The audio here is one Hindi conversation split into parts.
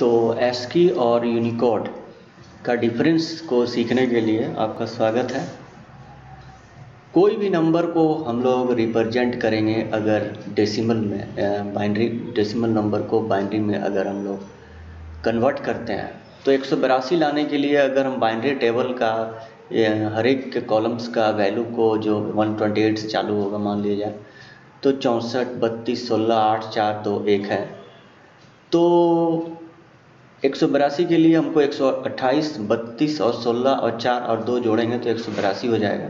तो एस्की और यूनिकोड का डिफरेंस को सीखने के लिए आपका स्वागत है। कोई भी नंबर को हम लोग रिप्रेजेंट करेंगे अगर डेसिमल में, बाइनरी डेसिमल नंबर को बाइनरी में अगर हम लोग कन्वर्ट करते हैं तो 182 लाने के लिए अगर हम बाइनरी टेबल का हर एक के कॉलम्स का वैल्यू को जो 128 से चालू होगा मान लिया जाए तो 64, 32, 16, 8, 4, 2, 1 है। तो 182 के लिए हमको 128, 32 और 16 और 4 और 2 जोड़ेंगे तो 182 हो जाएगा।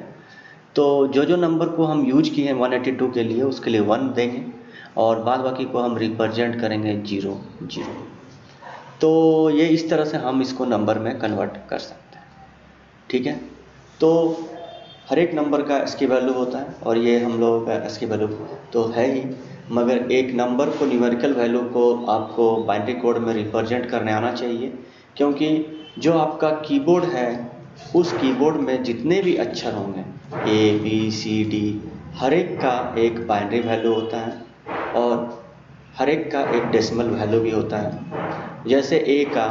तो जो नंबर को हम यूज किए हैं 182 के लिए उसके लिए 1 देंगे और बाद बाकी को हम रिप्रेजेंट करेंगे 0, 0। तो ये इस तरह से हम इसको नंबर में कन्वर्ट कर सकते हैं, ठीक है। तो हर एक नंबर का एस्की वैल्यू होता है और ये हम लोगों का एस्की वैल्यू तो है ही, मगर एक नंबर को न्यूमेरिकल वैल्यू को आपको बाइनरी कोड में रिप्रेजेंट करने आना चाहिए, क्योंकि जो आपका कीबोर्ड है उस कीबोर्ड में जितने भी अक्षर होंगे A, B, C, D हर एक का एक बाइनरी वैल्यू होता है और हर एक का एक डेसिमल वैल्यू भी होता है। जैसे A का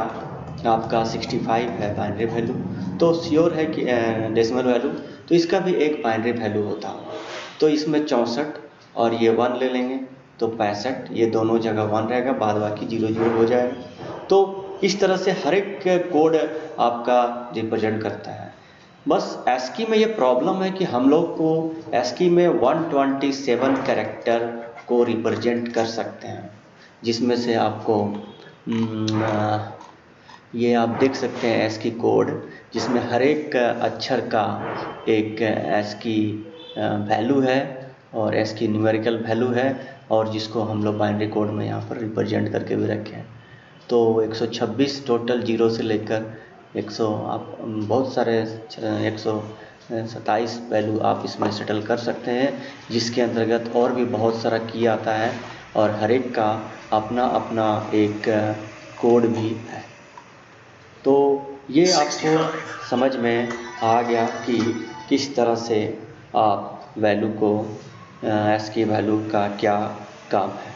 आपका 65 है बाइनरी वैल्यू, तो श्योर है कि डेसिमल वैल्यू, तो इसका भी एक बाइनरी वैल्यू होता है। तो इसमें 64 और ये 1 ले लेंगे तो 65, ये दोनों जगह 1 रहेगा, बाद बाकी 0, 0 हो जाएगा। तो इस तरह से हर एक कोड आपका रिप्रेजेंट करता है। बस एस्की में ये प्रॉब्लम है कि हम लोग को एस्की में 127 कैरेक्टर को रिप्रेजेंट कर सकते हैं, जिसमें से आपको ये आप देख सकते हैं एस्की कोड, जिसमें हर एक अक्षर का एक एस्की वैल्यू है और एस्की न्यूमेरिकल वैल्यू है, और जिसको हम लोग बाइनरी कोड में यहाँ पर रिप्रेजेंट करके भी रखे हैं। तो 126 टोटल, 0 से लेकर 100 आप बहुत सारे 127 वैल्यू आप इसमें सेटल कर सकते हैं, जिसके अंतर्गत और भी बहुत सारा की आता है और हर एक का अपना अपना एक कोड भी है। तो ये आपको समझ में आ गया कि किस तरह से आप वैल्यू को एस्की वैल्यू का क्या काम है।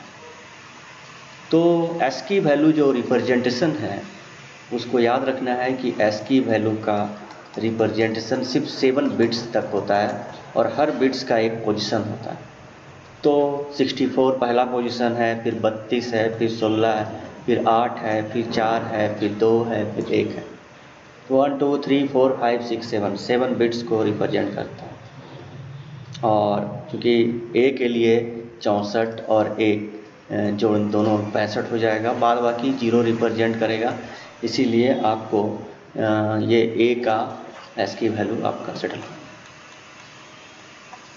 तो एस्की वैल्यू जो रिप्रेजेंटेशन है उसको याद रखना है कि एस्की वैल्यू का रिप्रेजेंटेशन सिर्फ 7 बिट्स तक होता है और हर बिट्स का एक पोजीशन होता है। तो 64 पहला पोजीशन है, फिर 32 है, फिर 16 है, फिर 8 है, फिर 4 है, फिर 2 है, फिर 1 है। तो 1, 2, 3, 4, 5, 6, 7 बिट्स को रिप्रेजेंट करता है। और चूँकि ए के लिए 64 और 1 जो दोनों 65 हो जाएगा, बाद बाकी 0 रिप्रेजेंट करेगा, इसीलिए आपको ये ए का एस्की वैल्यू आपका सेटल होगा।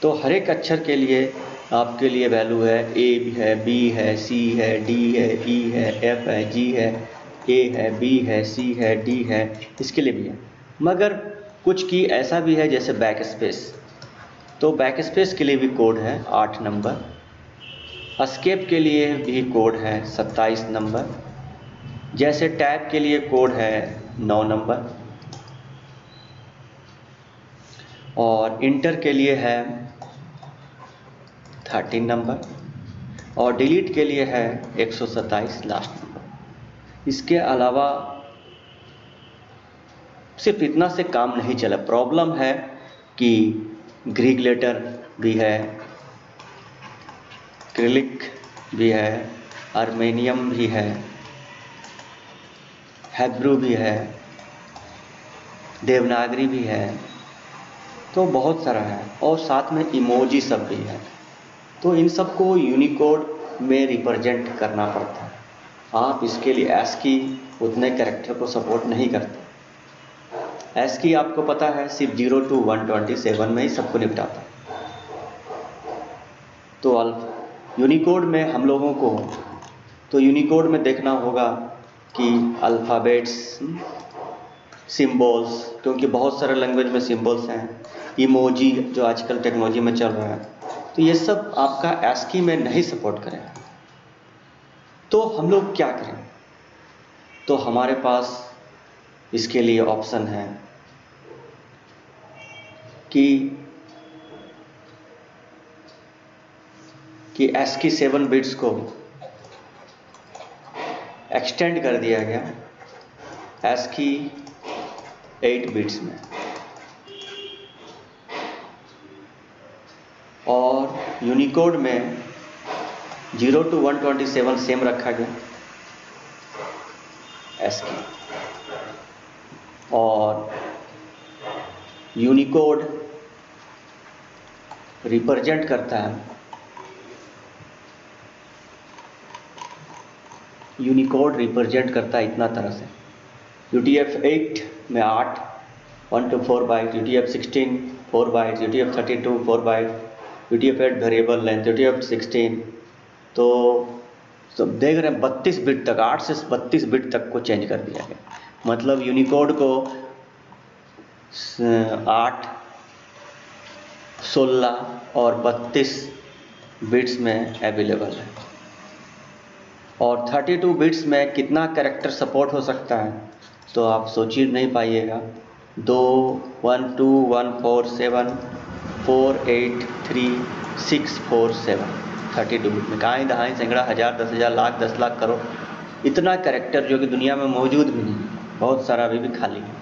तो हर एक अक्षर के लिए आपके लिए वैल्यू है, ए है, बी है, सी है, डी है, ई है, एफ है, जी है, ए है, बी है, सी है, डी है, इसके लिए भी है। मगर कुछ की ऐसा भी है जैसे बैक स्पेस, तो बैक स्पेस के लिए भी कोड है 8 नंबर, एस्केप के लिए भी कोड है 27 नंबर, जैसे टैब के लिए कोड है 9 नंबर, और इंटर के लिए है 13 नंबर, और डिलीट के लिए है 127 लास्ट नंबर। इसके अलावा सिर्फ इतना से काम नहीं चला, प्रॉब्लम है कि ग्रीक लेटर भी है, क्रिलिक भी है, आर्मेनियम भी है, हैब्रू भी है, देवनागरी भी है, तो बहुत सारा है, और साथ में इमोजी सब भी है। तो इन सब को यूनिकोड में रिप्रेजेंट करना पड़ता है। आप इसके लिए एस्की उतने कैरेक्टर को सपोर्ट नहीं करते। एस्की आपको पता है सिर्फ 0 to 127 में ही सबको निपटाता है। तो यूनिकोड में हम लोगों को, तो यूनिकोड में देखना होगा कि अल्फ़ाबेट्स, सिंबल्स, क्योंकि बहुत सारे लैंग्वेज में सिंबल्स हैं, इमोजी जो आजकल टेक्नोलॉजी में चल रहा है, तो ये सब आपका एस्की में नहीं सपोर्ट करेगा। तो हम लोग क्या करें? तो हमारे पास इसके लिए ऑप्शन है कि एस्की 7 बिट्स को एक्सटेंड कर दिया गया ASCII 8 बिट्स में, और यूनिकोड में 0 to 127 सेम रखा गया ASCII, और यूनिकोड रिप्रेजेंट करता है, यूनिकोड रिप्रेजेंट करता है इतना तरह से। UTF-8 में 8 1 to 4 byte, UTF-16 4 byte, UTF-32 4 byte, UTF-8 variable length, UTF-16, तो सब देख रहे हैं 32 बिट तक, 8 से 32 बिट तक को चेंज कर दिया गया। मतलब यूनिकोड को 8, 16 और 32 बिट्स में अवेलेबल है। और 32 बिट्स में कितना कैरेक्टर सपोर्ट हो सकता है, तो आप सोच ही नहीं पाइएगा। 2 1 2 1 4 7 4 8 3 6 4 7 32 बिट में कहाँ दहाई सैकड़ा हज़ार 10,000 लाख 10 लाख करोड़ इतना कैरेक्टर जो कि दुनिया में मौजूद भी नहीं है, बहुत सारा अभी भी खाली है।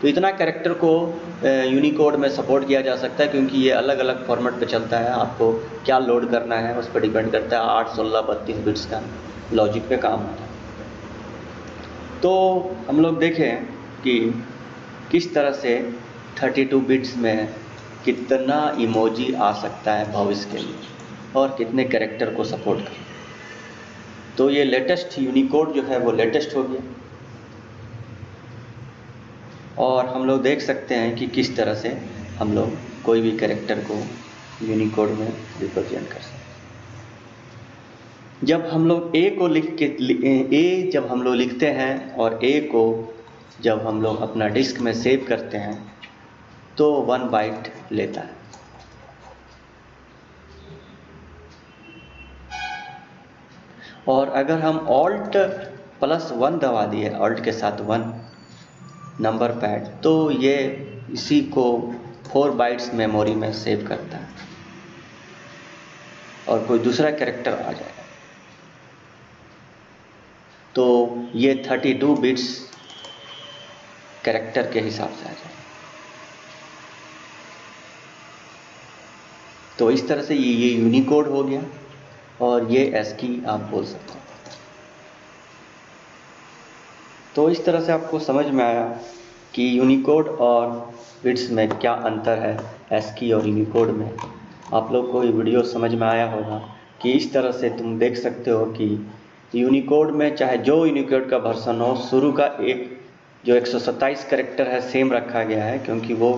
तो इतना कैरेक्टर को यूनिकोड में सपोर्ट किया जा सकता है, क्योंकि ये अलग अलग फॉर्मेट पे चलता है। आपको क्या लोड करना है उस पर डिपेंड करता है। 8 16 32 बिट्स का लॉजिक पे काम होता है। तो हम लोग देखें कि किस तरह से 32 बिट्स में कितना इमोजी आ सकता है भविष्य के लिए, और कितने कैरेक्टर को सपोर्ट कर। तो ये लेटेस्ट यूनिकोड जो है वो लेटेस्ट हो गया, और हम लोग देख सकते हैं कि किस तरह से हम लोग कोई भी कैरेक्टर को यूनिकोड में रिप्रेजेंट कर सकते हैं। जब हम लोग ए को जब हम लोग लिखते हैं और ए को जब हम लोग अपना डिस्क में सेव करते हैं तो 1 बाइट लेता है। और अगर हम Alt+1 दबा दिए, Alt के साथ 1 नंबर पैड, तो ये इसी को 4 बाइट्स मेमोरी में सेव करता है और कोई दूसरा कैरेक्टर आ जाएगा तो ये 32 बिट्स कैरेक्टर के हिसाब से आ जाएगा। तो इस तरह से ये यूनिकोड हो गया, और ये ASCII आप बोल सकते हैं। तो इस तरह से आपको समझ में आया कि यूनिकोड और बिट्स में क्या अंतर है ASCII और यूनिकोड में। आप लोग को ये वीडियो समझ में आया होगा कि इस तरह से तुम देख सकते हो कि यूनिकोड में चाहे जो यूनिकोड का वर्जन हो, शुरू का एक जो 127 कैरेक्टर है सेम रखा गया है, क्योंकि वो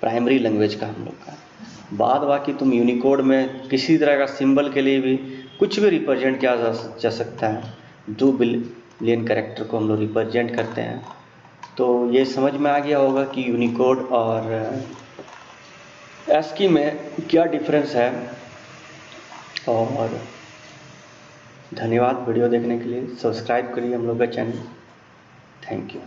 प्राइमरी लैंग्वेज का हम लोग का। बाद बाकी तुम यूनिकोड में किसी तरह का सिंबल के लिए भी कुछ भी रिप्रेजेंट किया जा सकता है। 2 बिलियन कैरेक्टर को हम लोग रिप्रेजेंट करते हैं। तो ये समझ में आ गया होगा कि यूनिकोड और ASCII में क्या डिफरेंस है। और धन्यवाद वीडियो देखने के लिए। सब्सक्राइब करिए हम लोग का चैनल। Thank you.